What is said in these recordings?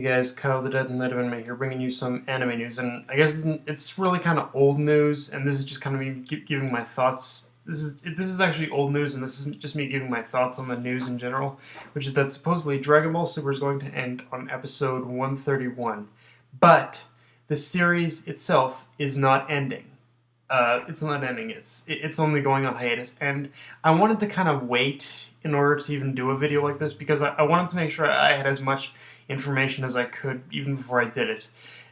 guys, Kyle the Death and Letterman here, bringing you some anime news, and I guess it's really kind of old news, and this is just kind of me giving my thoughts. This is actually old news, and this is just me giving my thoughts on the news in general, which is that supposedly Dragon Ball Super is going to end on episode 131, but the series itself is not ending. It's not ending. It's only going on hiatus, and I wanted to kind of wait in order to even do a video like this because I wanted to make sure I had as much information as I could even before I did it.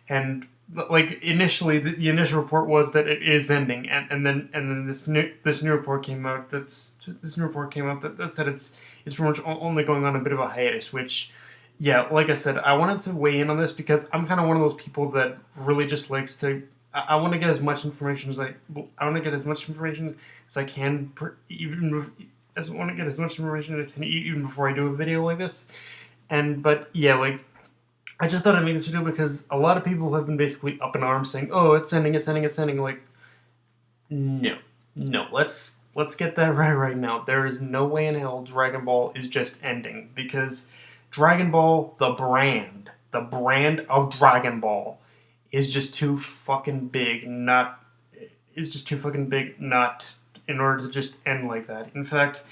And like initially, the initial report was that it is ending, and then this new report came out that said it's pretty much only going on a bit of a hiatus, which. Yeah, like I said, I wanted to weigh in on this because I'm kind of one of those people that really just likes to I want to get as much information as I want to get as much information as I can, I want to get as much information as I can even before I do a video like this. But yeah, like I just thought I'd make this video because a lot of people have been basically up in arms saying, "Oh, it's ending, it's ending, it's ending." Like, no, no, let's get that right now. There is no way in hell Dragon Ball is just ending because Dragon Ball, the brand of Dragon Ball is just too fucking big not in order to just end like that. In fact,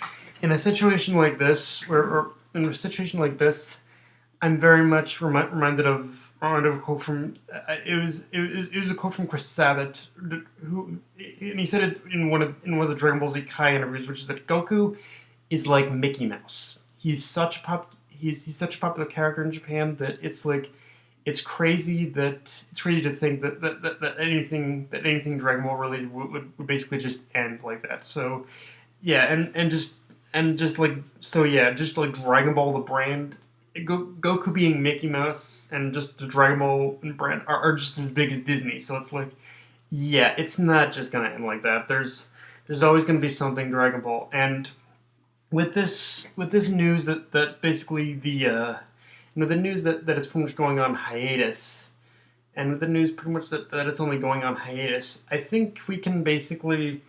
in a situation like this, I'm very much reminded of a quote from it was a quote from Chris Sabat, and he said it in one of the Dragon Ball Z Kai interviews, which is that Goku is like Mickey Mouse. He's such a popular character in Japan that it's crazy to think that anything Dragon Ball related would basically just end like that. So yeah, just like Dragon Ball the brand, Goku being Mickey Mouse, and just the Dragon Ball brand are just as big as Disney. So it's like, yeah, it's not just gonna end like that. There's always gonna be something Dragon Ball, and with this news that basically the news that it's pretty much going on hiatus, and with the news pretty much that it's only going on hiatus, I think we can basically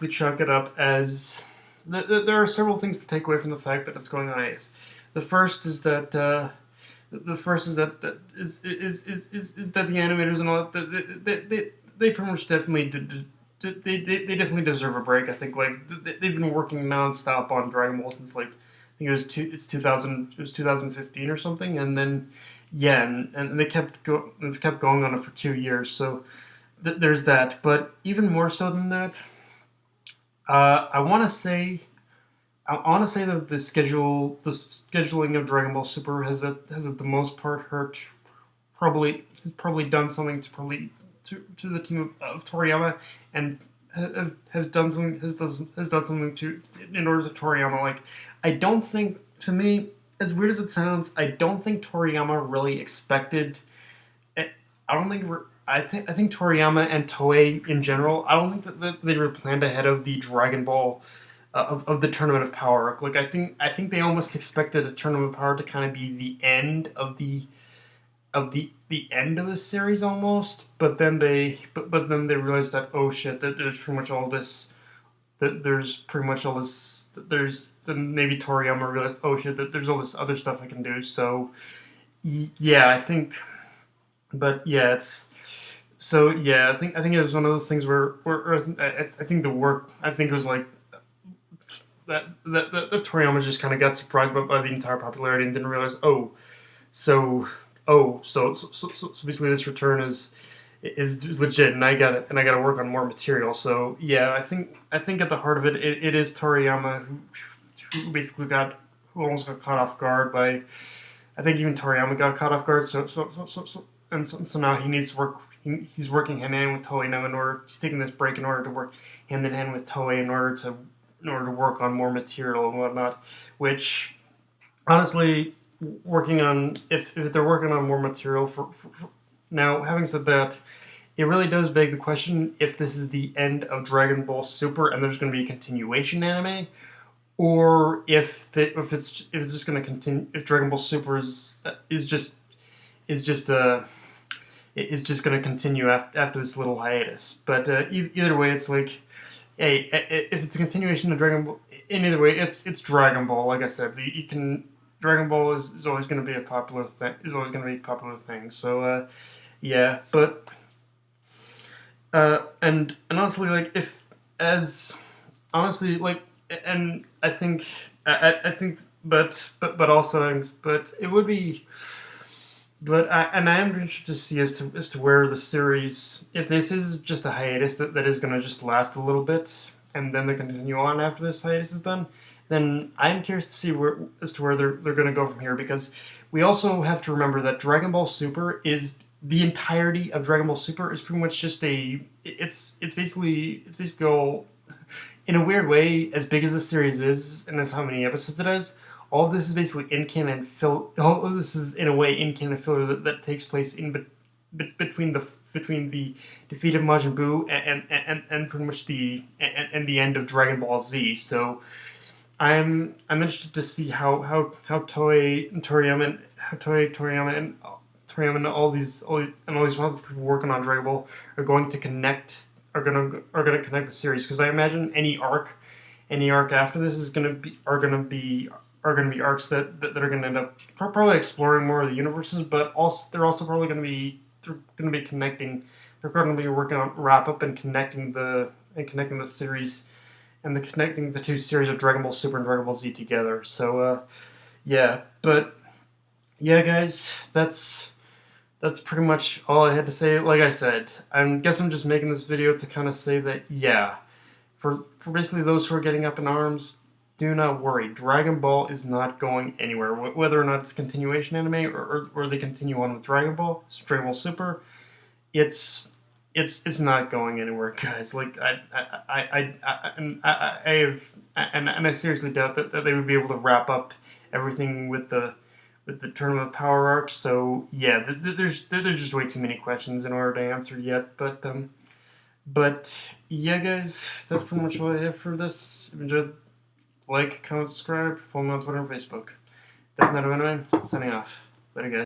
chalk it up as there are several things to take away from the fact that it's going on hiatus. The first is that the animators and all that they pretty much definitely did. They definitely deserve a break. I think they've been working nonstop on Dragon Ball since I think it's 2015 or something, and then yeah, and they kept going on it for 2 years. So there's that. But even more so than that, I want to say that the scheduling of Dragon Ball Super has at the most part hurt. Probably done something to the team of Toriyama, and has done something to in order to Toriyama. Like, I don't think, to me, as weird as it sounds, I don't think Toriyama really expected. I think Toriyama and Toei in general, I don't think that they were planned ahead of the Dragon Ball of the Tournament of Power. Like, I think they almost expected a Tournament of Power to kind of be the end of the end of the series almost, but then they realized that, oh shit, that there's pretty much all this then maybe Toriyama realized, oh shit, that there's all this other stuff I can do. So yeah, I think I think it was one of those things where I think the work, I think it was like that Toriyama just kind of got surprised by the entire popularity and didn't realize, so basically this return is legit, and I gotta work on more material. So yeah, I think at the heart of it is Toriyama who basically almost got caught off guard by. I think even Toriyama got caught off guard. So now he needs to work. He's working hand in hand with Toei now. He's taking this break in order to work hand in hand with Toei in order to work on more material and whatnot. Which, honestly, working on if they're working on more material for now. Having said that, it really does beg the question if this is the end of Dragon Ball Super and there's going to be a continuation anime, or if it's just going to continue. If Dragon Ball Super is just going to continue after this little hiatus. But either way, it's like, hey, if it's a continuation of Dragon Ball, in either way, it's Dragon Ball. Like I said, Dragon Ball is always going to be a popular thing. Is always going to be a popular thing. So yeah, but and honestly, like if as honestly like and I think but also but it would be. But I am interested to see as to where the series, if this is just a hiatus that is going to just last a little bit, and then they continue on after this hiatus is done, then I'm curious to see where as to where they're going to go from here, because we also have to remember that Dragon Ball Super is the entirety of Dragon Ball Super is pretty much just it's basically all, in a weird way, as big as the series is and as how many episodes it has, all of this is basically in canon fill. All of this is in a way in canon filler that takes place between the defeat of Majin Buu and pretty much the end of Dragon Ball Z. So I'm interested to see how Toei and Toriyama and all these other people working on Dragon Ball are going to connect the series, because I imagine any arc after this is going to be arcs that are going to end up probably exploring more of the universes, but also they're also probably going to be connecting. They're going to be working on wrap up and connecting the series and connecting the two series of Dragon Ball Super and Dragon Ball Z together. So yeah, but yeah, guys, that's pretty much all I had to say. Like I said, I guess I'm just making this video to kind of say that, yeah, for basically those who are getting up in arms, do not worry. Dragon Ball is not going anywhere. Whether or not it's continuation anime or they continue on with Dragon Ball Super, it's not going anywhere, guys. Like I seriously doubt that they would be able to wrap up everything with the Tournament of Power arc. So yeah, there's just way too many questions in order to answer yet. But yeah, guys, that's pretty much all I have for this. If you enjoyed, like, comment, subscribe, follow me on Twitter and Facebook. That's not a signing off. Later, guys.